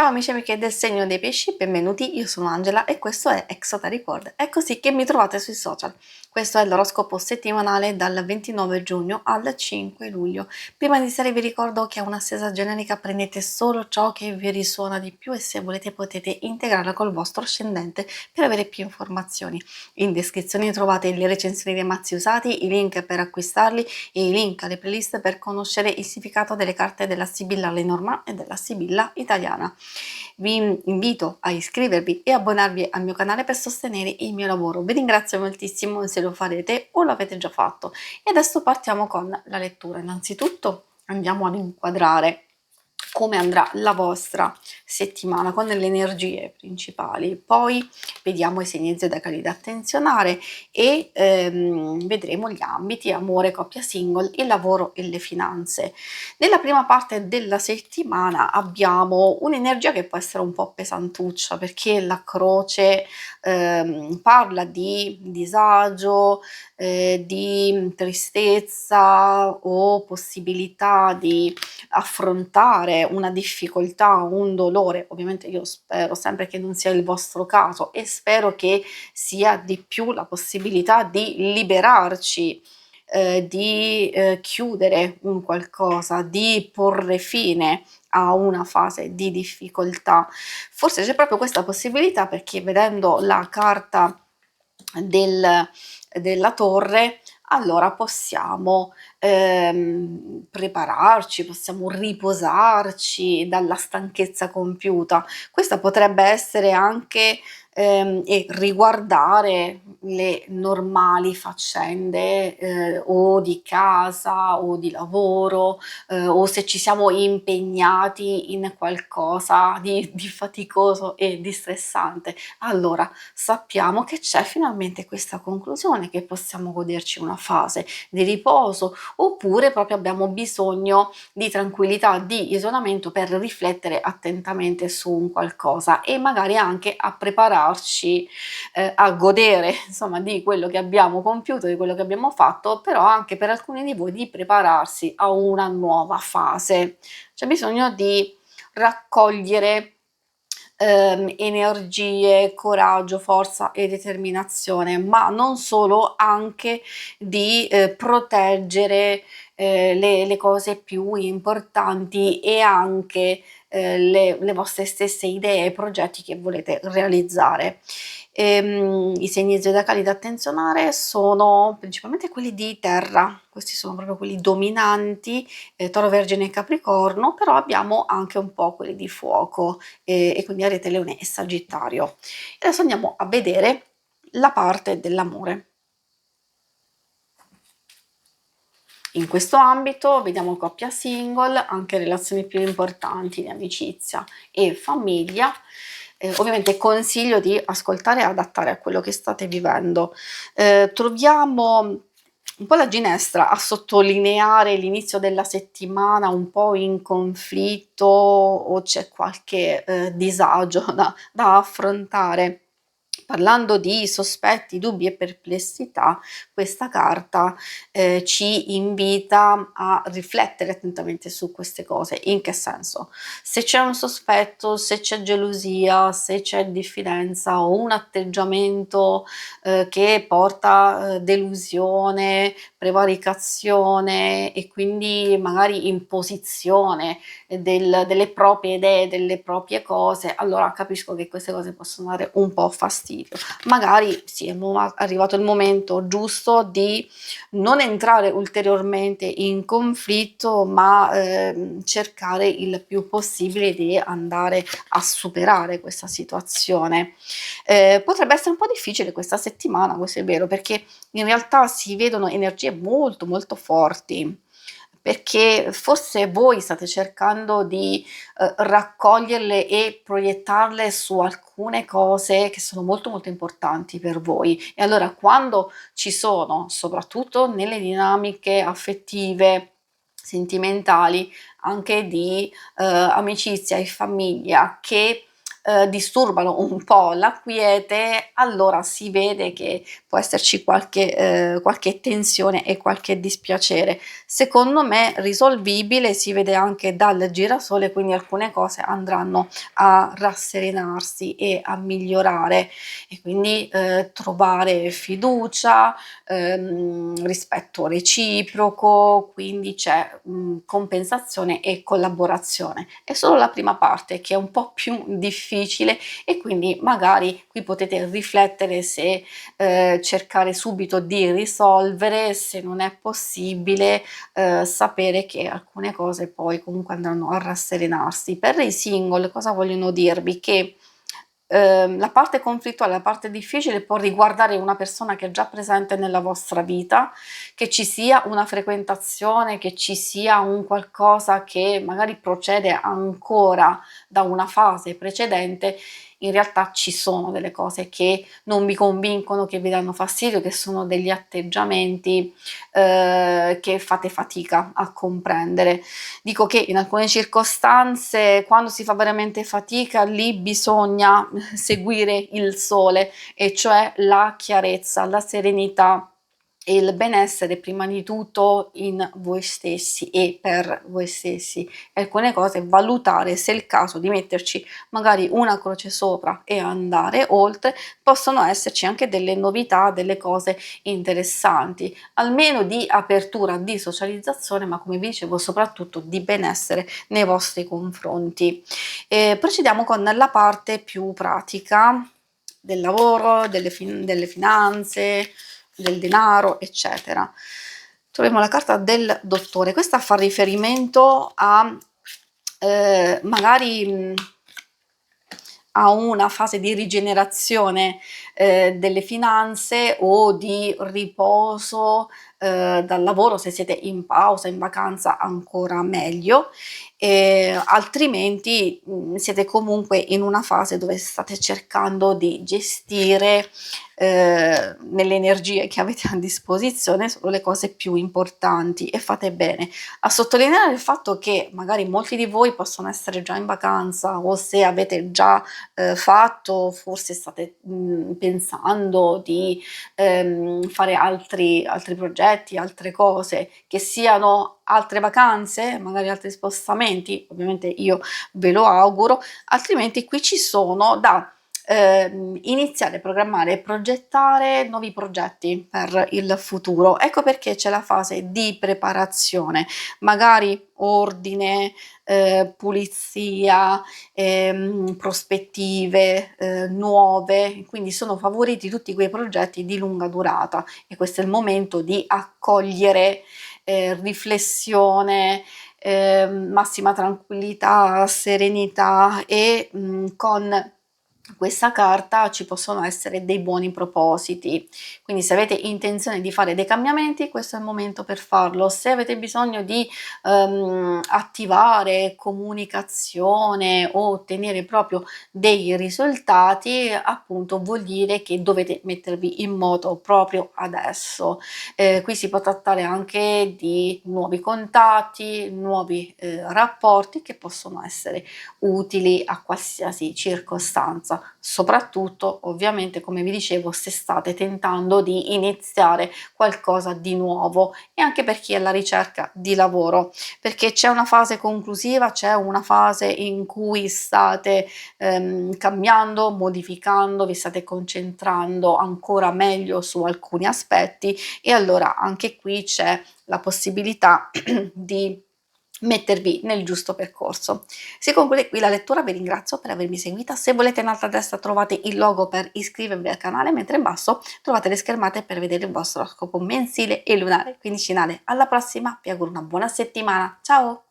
Ciao amici e amiche del segno dei pesci, benvenuti, io sono Angela e questo è Exota Record. È così che mi trovate sui social. Questo è l'oroscopo settimanale dal 29 giugno al 5 luglio. Prima di iniziare vi ricordo che è una stesa generica, prendete solo ciò che vi risuona di più e se volete potete integrarla col vostro ascendente per avere più informazioni. In descrizione trovate le recensioni dei mazzi usati, i link per acquistarli e i link alle playlist per conoscere il significato delle carte della Sibilla Lenormand e della Sibilla italiana. Vi invito a iscrivervi e abbonarvi al mio canale per sostenere il mio lavoro. Vi ringrazio moltissimo se lo farete o lo avete già fatto. E adesso partiamo con la lettura. Innanzitutto andiamo ad inquadrare come andrà la vostra settimana con le energie principali, poi vediamo i segni zodiacali da attenzionare e vedremo gli ambiti amore, coppia, single, il lavoro e le finanze. Nella prima parte della settimana abbiamo un'energia che può essere un po' pesantuccia perché la croce parla di disagio, di tristezza o possibilità di affrontare una difficoltà, un dolore. Ovviamente io spero sempre che non sia il vostro caso e spero che sia di più la possibilità di liberarci, di chiudere un qualcosa, di porre fine a una fase di difficoltà. Forse c'è proprio questa possibilità perché vedendo la carta della torre, allora possiamo prepararci, possiamo riposarci dalla stanchezza compiuta. Questa potrebbe essere anche e riguardare le normali faccende o di casa o di lavoro o se ci siamo impegnati in qualcosa di faticoso e di stressante. Allora sappiamo che c'è finalmente questa conclusione, che possiamo goderci una fase di riposo oppure proprio abbiamo bisogno di tranquillità, di isolamento per riflettere attentamente su un qualcosa e magari anche a prepararci a godere insomma di quello che abbiamo compiuto, di quello che abbiamo fatto, però anche per alcuni di voi di prepararsi a una nuova fase. C'è bisogno di raccogliere energie, coraggio, forza e determinazione, ma non solo, anche di proteggere le cose più importanti e anche le vostre stesse idee e progetti che volete realizzare. I segni zodiacali da attenzionare sono principalmente quelli di terra, questi sono proprio quelli dominanti, Toro, Vergine e Capricorno, però abbiamo anche un po' quelli di fuoco, e quindi Ariete, Leone e Sagittario. E adesso andiamo a vedere la parte dell'amore. In questo ambito vediamo coppia single, anche relazioni più importanti di amicizia e famiglia. Ovviamente consiglio di ascoltare e adattare a quello che state vivendo. Troviamo un po' la ginestra a sottolineare l'inizio della settimana un po' in conflitto o c'è qualche disagio da affrontare. Parlando di sospetti, dubbi e perplessità, questa carta ci invita a riflettere attentamente su queste cose. In che senso? Se c'è un sospetto, se c'è gelosia, se c'è diffidenza o un atteggiamento che porta delusione, prevaricazione e quindi magari imposizione delle proprie idee, delle proprie cose, allora capisco che queste cose possono dare un po' fastidio. Magari sì, è arrivato il momento giusto di non entrare ulteriormente in conflitto, ma cercare il più possibile di andare a superare questa situazione. Potrebbe essere un po' difficile questa settimana, questo è vero, perché in realtà si vedono energie molto molto forti, perché forse voi state cercando di raccoglierle e proiettarle su alcune cose che sono molto molto importanti per voi e allora quando ci sono, soprattutto nelle dinamiche affettive, sentimentali, anche di amicizia e famiglia che disturbano un po' la quiete, allora si vede che può esserci qualche tensione e qualche dispiacere. Secondo me risolvibile, si vede anche dal girasole, quindi alcune cose andranno a rasserenarsi e a migliorare e quindi trovare fiducia, rispetto reciproco, quindi c'è compensazione e collaborazione. È solo la prima parte che è un po' più difficile e quindi magari qui potete riflettere se cercare subito di risolvere, se non è possibile sapere che alcune cose poi comunque andranno a rasserenarsi. Per i single cosa vogliono dirvi? Che la parte conflittuale, la parte difficile può riguardare una persona che è già presente nella vostra vita, che ci sia una frequentazione, che ci sia un qualcosa che magari procede ancora da una fase precedente. In realtà ci sono delle cose che non vi convincono, che vi danno fastidio, che sono degli atteggiamenti che fate fatica a comprendere. Dico che in alcune circostanze, quando si fa veramente fatica, lì bisogna seguire il sole, e cioè la chiarezza, la serenità e il benessere prima di tutto in voi stessi e per voi stessi. E alcune cose valutare se è il caso di metterci magari una croce sopra e andare oltre. Possono esserci anche delle novità, delle cose interessanti, almeno di apertura, di socializzazione, ma come vi dicevo soprattutto di benessere nei vostri confronti. Procediamo con la parte più pratica del lavoro, delle finanze, del denaro, eccetera. Troviamo la carta del dottore. Questa fa riferimento a magari a una fase di rigenerazione delle finanze o di riposo dal lavoro. Se siete in pausa, in vacanza, ancora meglio, altrimenti siete comunque in una fase dove state cercando di gestire nelle energie che avete a disposizione solo le cose più importanti, e fate bene a sottolineare il fatto che magari molti di voi possono essere già in vacanza, o se avete già fatto, forse state pensando di fare altri progetti, altre cose, che siano altre vacanze, magari altri spostamenti. Ovviamente io ve lo auguro, altrimenti qui ci sono da iniziare a programmare e progettare nuovi progetti per il futuro. Ecco perché c'è la fase di preparazione, magari ordine, pulizia, prospettive nuove, quindi sono favoriti tutti quei progetti di lunga durata, e questo è il momento di accogliere riflessione, massima tranquillità, serenità, e con questa carta ci possono essere dei buoni propositi. Quindi se avete intenzione di fare dei cambiamenti, questo è il momento per farlo. Se avete bisogno di attivare comunicazione o ottenere proprio dei risultati, appunto vuol dire che dovete mettervi in moto proprio adesso. Qui si può trattare anche di nuovi contatti, nuovi rapporti che possono essere utili a qualsiasi circostanza, soprattutto ovviamente, come vi dicevo, se state tentando di iniziare qualcosa di nuovo, e anche per chi è alla ricerca di lavoro, perché c'è una fase conclusiva, c'è una fase in cui state cambiando, modificando, vi state concentrando ancora meglio su alcuni aspetti, e allora anche qui c'è la possibilità di mettervi nel giusto percorso. Si conclude qui la lettura, vi ringrazio per avermi seguita. Se volete, in alto a destra trovate il logo per iscrivervi al canale, mentre in basso trovate le schermate per vedere il vostro oroscopo mensile e lunare quindicinale. Alla prossima, vi auguro una buona settimana, ciao!